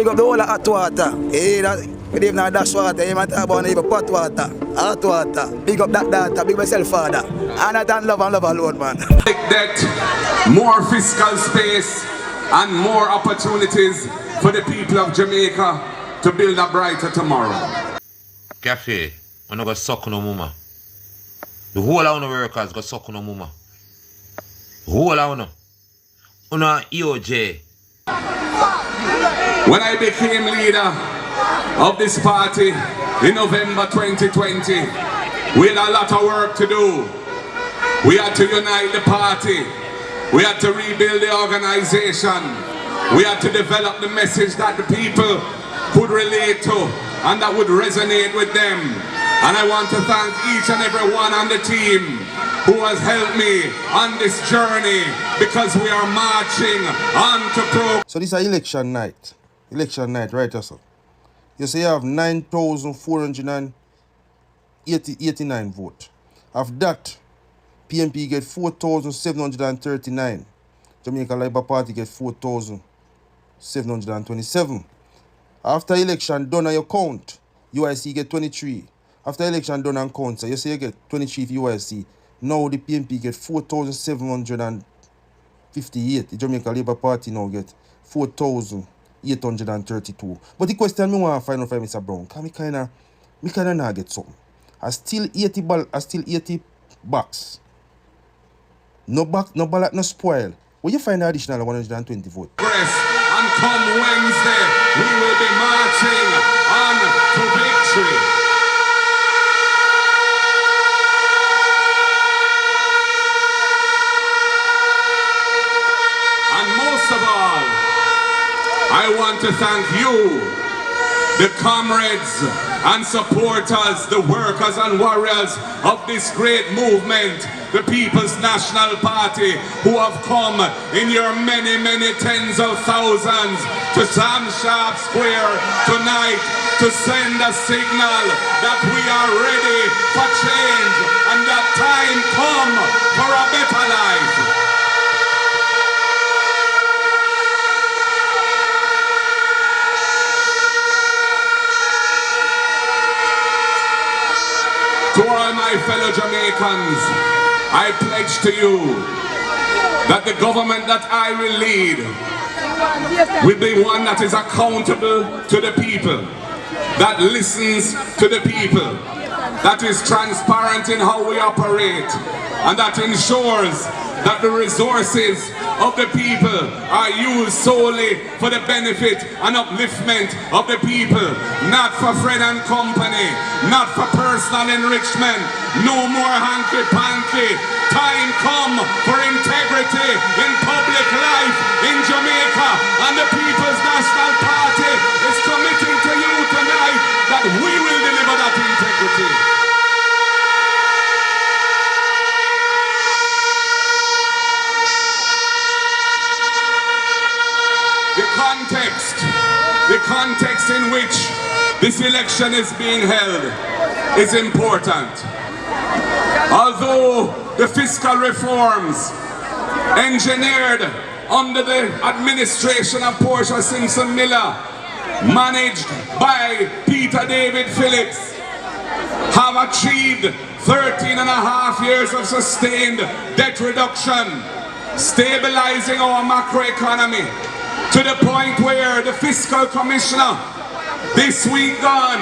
big up the whole of hot water. Hey, that, we even have dash water. You might talk about even pot water, hot water. Big up that data, big myself father. And I don't love and love alone, man. Make that more fiscal space and more opportunities for the people of Jamaica to build a brighter tomorrow. Cafe, I'm not going to suck no mama. The whole of the workers go suck no mama. The whole of no. Una EOJ. When I became leader of this party in November 2020, we had a lot of work to do. We had to unite the party. We had to rebuild the organization. We had to develop the message that the people could relate to and that would resonate with them. And I want to thank each and every one on the team who has helped me on this journey, because we are marching on to pro. So this is election night. Election night, right, so. You say you have 9,489 votes. Of that, PMP get 4,739. Jamaica Labour Party get 4,727. After election done on your count, UIC get 23. After election done on count, so you say you get 23 for UIC. Now the PMP get 4,758. The Jamaica Labour Party now get 4,832. But the question I want to find out from Mr. Brown, because I kinda not get something. I still 80 bucks. No ballot, no spoil. Where you find the additional 120 votes? And come Wednesday, we will be marching on to victory. And most of all, I want to thank you, the comrades and supporters, the workers and warriors of this great movement, the People's National Party, who have come in your many, many tens of thousands to Sam Sharp Square tonight to send a signal that we are ready for change and that time come for a better life. To all my fellow Jamaicans, I pledge to you that the government that I will lead will be one that is accountable to the people, that listens to the people, that is transparent in how we operate, and that ensures that the resources of the people are used solely for the benefit and upliftment of the people, not for friend and company, not for personal enrichment. No more hanky-panky. Time come for integrity in public life in Jamaica, and the People's National Party is committing to you tonight that we will deliver that integrity. The context in which this election is being held is important. Although the fiscal reforms engineered under the administration of Portia Simpson Miller, managed by Peter David Phillips, have achieved 13 and a half years of sustained debt reduction, stabilizing our macroeconomy, to the point where the fiscal commissioner this week gone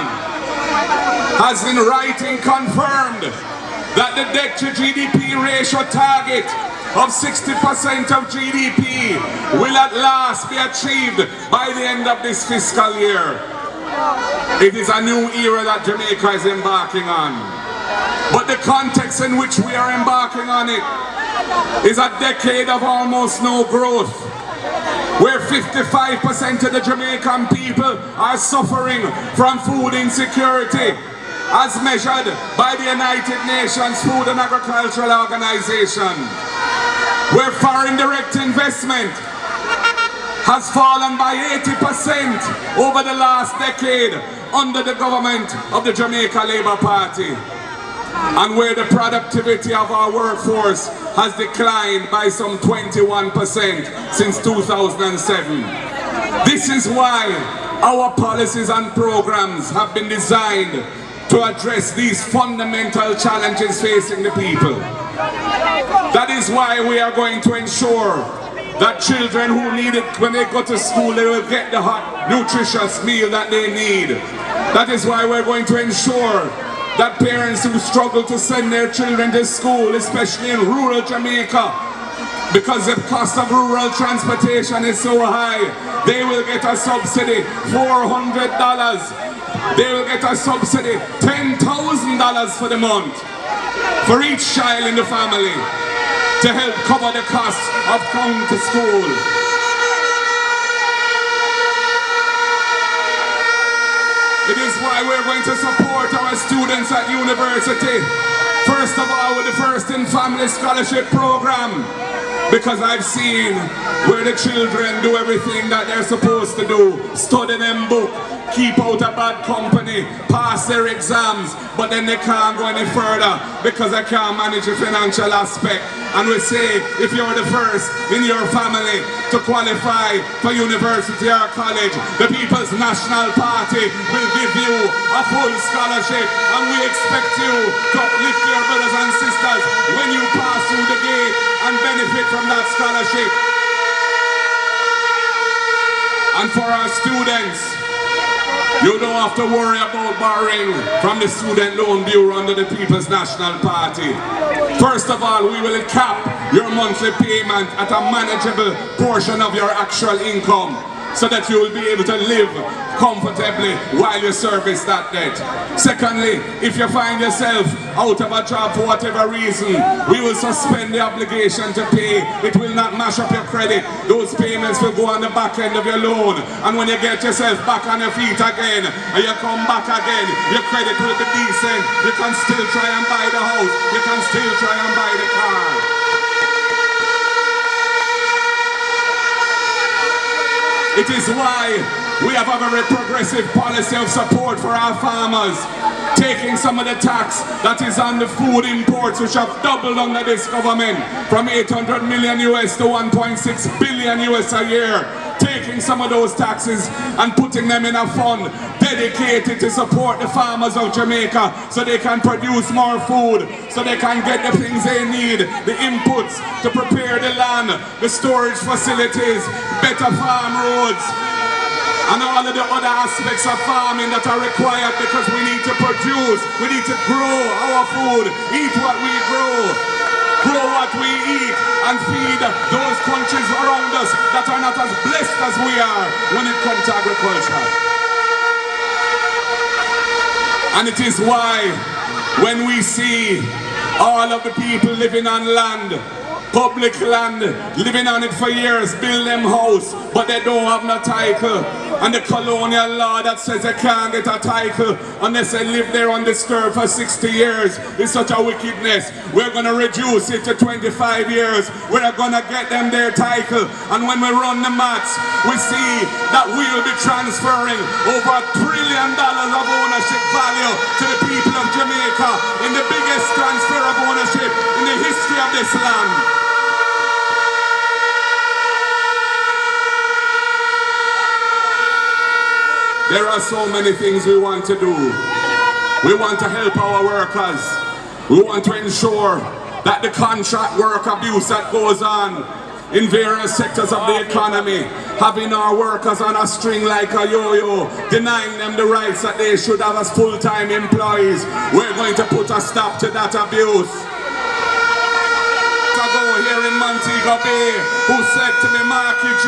has in writing confirmed that the debt to GDP ratio target of 60% of GDP will at last be achieved by the end of this fiscal year. It is a new era that Jamaica is embarking on. But the context in which we are embarking on it is a decade of almost no growth, where 55% of the Jamaican people are suffering from food insecurity, as measured by the United Nations Food and Agricultural Organization, where foreign direct investment has fallen by 80% over the last decade under the government of the Jamaica Labour Party, and where the productivity of our workforce has declined by some 21% since 2007. This is why Our policies and programs have been designed to address these fundamental challenges facing the people. That is why we are going to ensure that children who need it when they go to school, they will get the hot, nutritious meal that they need. That is why we're going to ensure that parents who struggle to send their children to school, especially in rural Jamaica, because the cost of rural transportation is so high, they will get a subsidy, $400. They will get a subsidy, $10,000 for the month, for each child in the family, to help cover the cost of going to school. It is why we're going to support our students at university. First of all, with the First in Family Scholarship Program, because I've seen where the children do everything that they're supposed to do. Study them book, keep out of bad company, pass their exams, but then they can't go any further because they can't manage the financial aspect. And we say, if you're the first in your family to qualify for university or college, the People's National Party will give you a full scholarship, and we expect you to uplift your brothers and sisters when you pass through the gate and benefit from that scholarship. And for our students, you don't have to worry about borrowing from the Student Loan Bureau under the People's National Party. First of all, we will cap your monthly payment at a manageable portion of your actual income, so that you will be able to live comfortably while you service that debt. Secondly, if you find yourself out of a job for whatever reason, we will suspend the obligation to pay. It will not mash up your credit. Those payments will go on the back end of your loan, and when you get yourself back on your feet again, and you come back again, your credit will be decent. You can still try and buy the house. You can still try and buy the car. It is why we have a very progressive policy of support for our farmers, taking some of the tax that is on the food imports, which have doubled under this government, from 800 million US to 1.6 billion US a year, taking some of those taxes and putting them in a fund dedicated to support the farmers of Jamaica, so they can produce more food, so they can get the things they need, the inputs to prepare the land, the storage facilities, better farm roads, and all of the other aspects of farming that are required, because we need to produce, we need to grow our food, eat what we grow what we eat, and feed those countries around us that are not as blessed as we are when it comes to agriculture. And it is why when we see all of the people living on land, public land, living on it for years, build them house, but they don't have no title. And the colonial law that says they can't get a title unless they live there undisturbed for 60 years is such a wickedness. We're going to reduce it to 25 years. We're going to get them their title. And when we run the maths, we see that we will be transferring over $1 trillion of ownership value to the people of Jamaica, in the biggest transfer of ownership in the history of this land. There are so many things we want to do. We want to help our workers. We want to ensure that the contract work abuse that goes on in various sectors of the economy, having our workers on a string like a yo-yo, denying them the rights that they should have as full-time employees. We're going to put a stop to that abuse. Here in Montego Bay, who said to me, Marky G,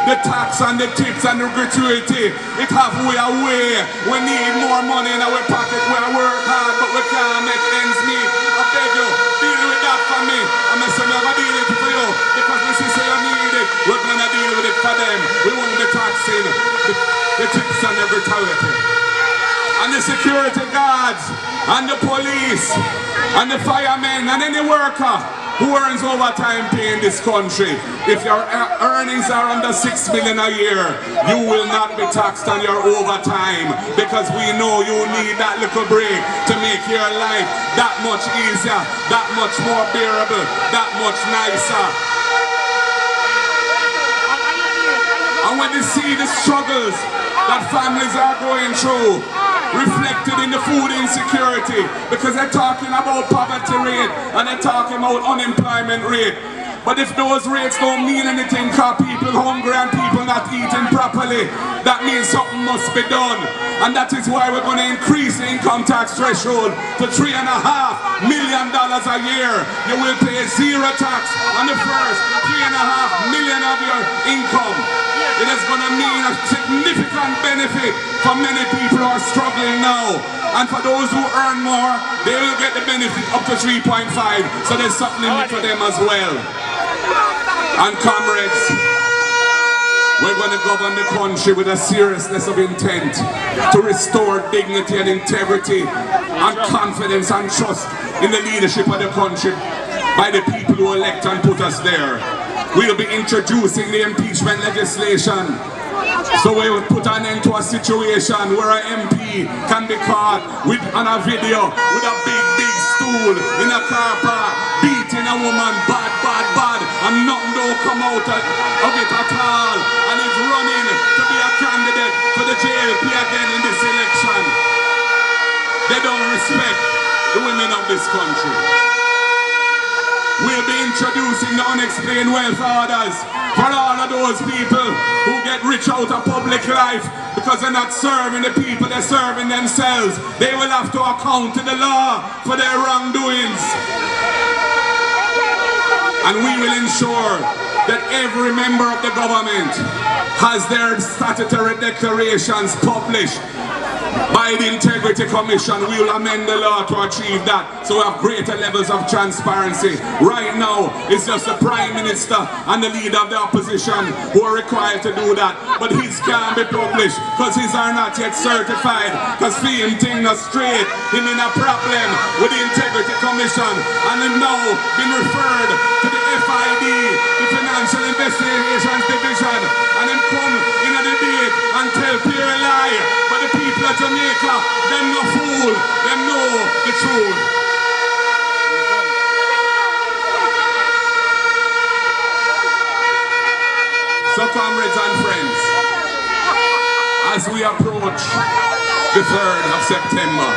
the tax and the tips and the gratuity, it have we away. We need more money in our pocket. We work hard, but we can't make ends meet. I beg you, deal with that for me. I'm going to deal with it for you, because this is you need it. We're going to deal with it for them. We won't be taxing the tips and the gratuity. And the security guards, and the police, and the firemen, and any worker who earns overtime pay in this country, if your earnings are under $6 million a year, you will not be taxed on your overtime, because we know you need that little break to make your life that much easier, that much more bearable, that much nicer. And when they see the struggles that families are going through, reflected in the food insecurity, because they're talking about poverty rate and they're talking about unemployment rate. But if those rates don't mean anything because people hungry and people not eating properly, that means something must be done. And that is why we're going to increase the income tax threshold to $3.5 million a year. You will pay zero tax on the first $3.5 million of your income. It is going to mean a significant benefit for many people who are struggling now. And for those who earn more, they will get the benefit up to 3.5. So there's something in it for them as well. And comrades, we're going to govern the country with a seriousness of intent to restore dignity and integrity and confidence and trust in the leadership of the country by the people who elect and put us there. We'll be introducing the impeachment legislation. So we will put an end to a situation where an MP can be caught on a video with a big stool in a car park, beating a woman bad, and nothing don't come out of it at all. And he's running to be a candidate for the JLP again in this election. They don't respect the women of this country. We'll be introducing the unexplained wealth orders for all of those people who get rich out of public life because they're not serving the people, they're serving themselves. They will have to account to the law for their wrongdoings. And we will ensure that every member of the government has their statutory declarations published by the Integrity Commission. We will amend the law to achieve that, so we have greater levels of transparency. Right now, it's just the Prime Minister and the leader of the opposition who are required to do that. But his can't be published because his are not yet certified. Because for him thing not straight, him in a problem with the Integrity Commission, and him now been referred to the FID, the Financial Investigations Division, and him come in a debate and tell pure lie. But the people of Jamaica, them no fool, them know the truth. So comrades and friends, as we approach the 3rd of September,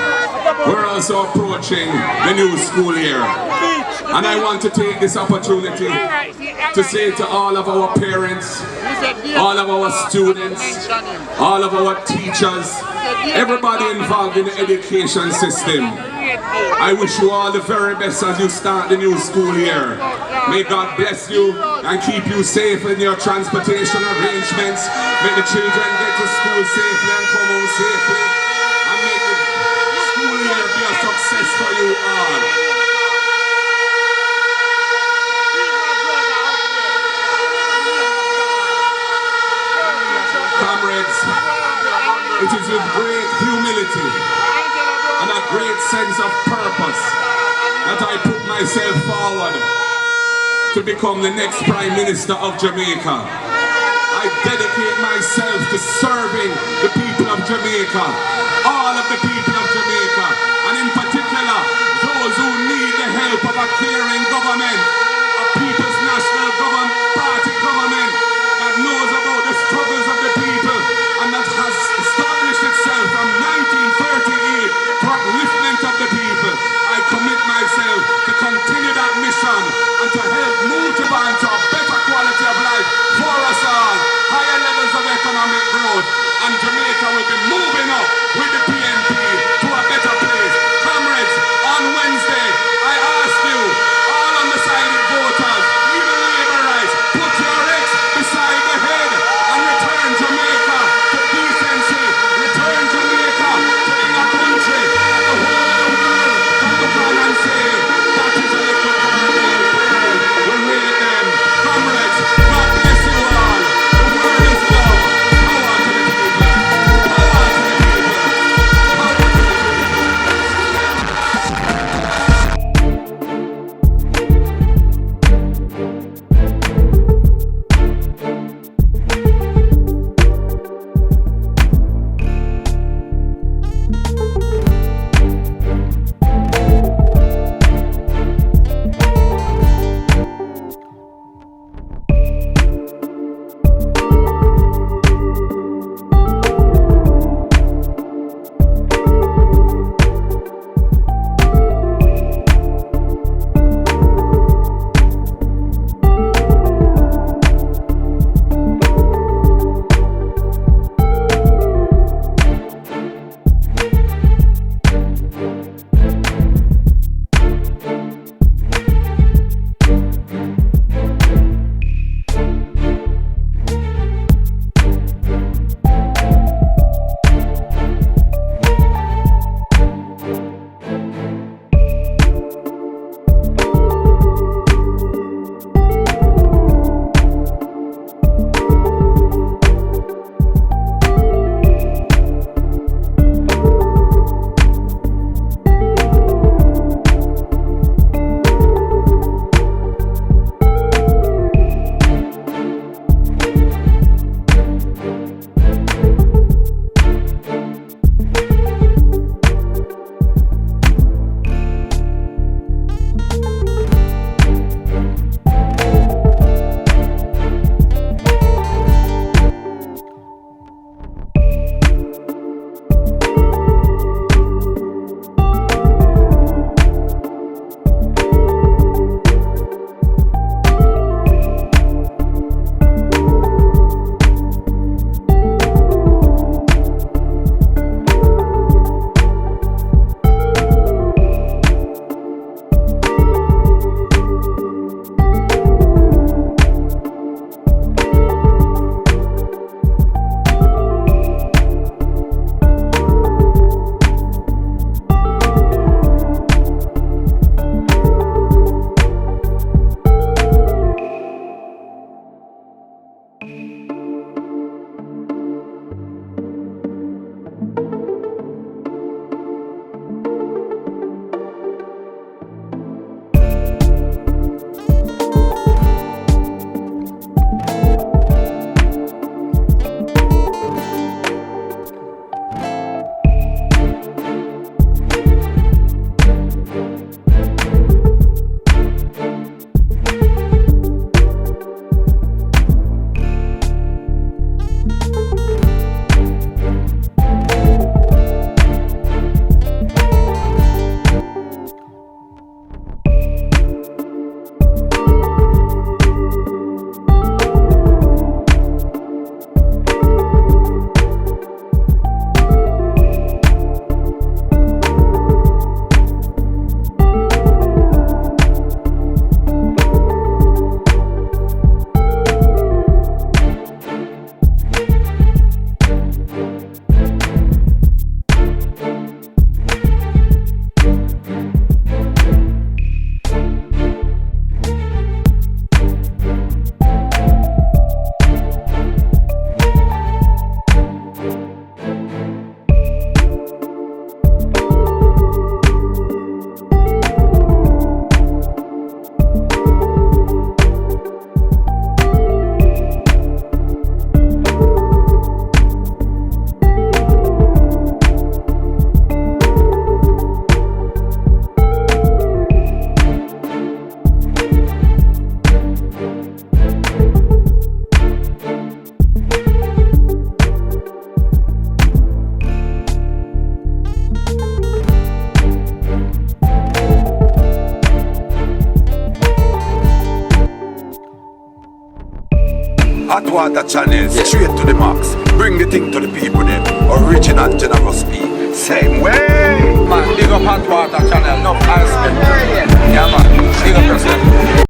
we're also approaching the new school year. And I want to take this opportunity to say to all of our parents, all of our students, all of our teachers, everybody involved in the education system, I wish you all the very best as you start the new school year. May God bless you and keep you safe in your transportation arrangements. May the children get to school safely and come home safely. And may the school year be a success for you all. Comrades, it is with great humility and a great sense of purpose that I put myself forward to become the next Prime Minister of Jamaica. I dedicate myself to serving the people of Jamaica, all of the people of Jamaica, and in particular, those who need the help of a caring government, a People's National Party government that knows about the struggles of the people and that has established itself from 1938 for upliftment of the people. I commit myself to continue that mission and to help move Japan to a better quality of life for us all, higher levels of economic growth, and Jamaica will be moving up water channel, straight to the max. Bring the thing to the people them. Original generous speed. Same way.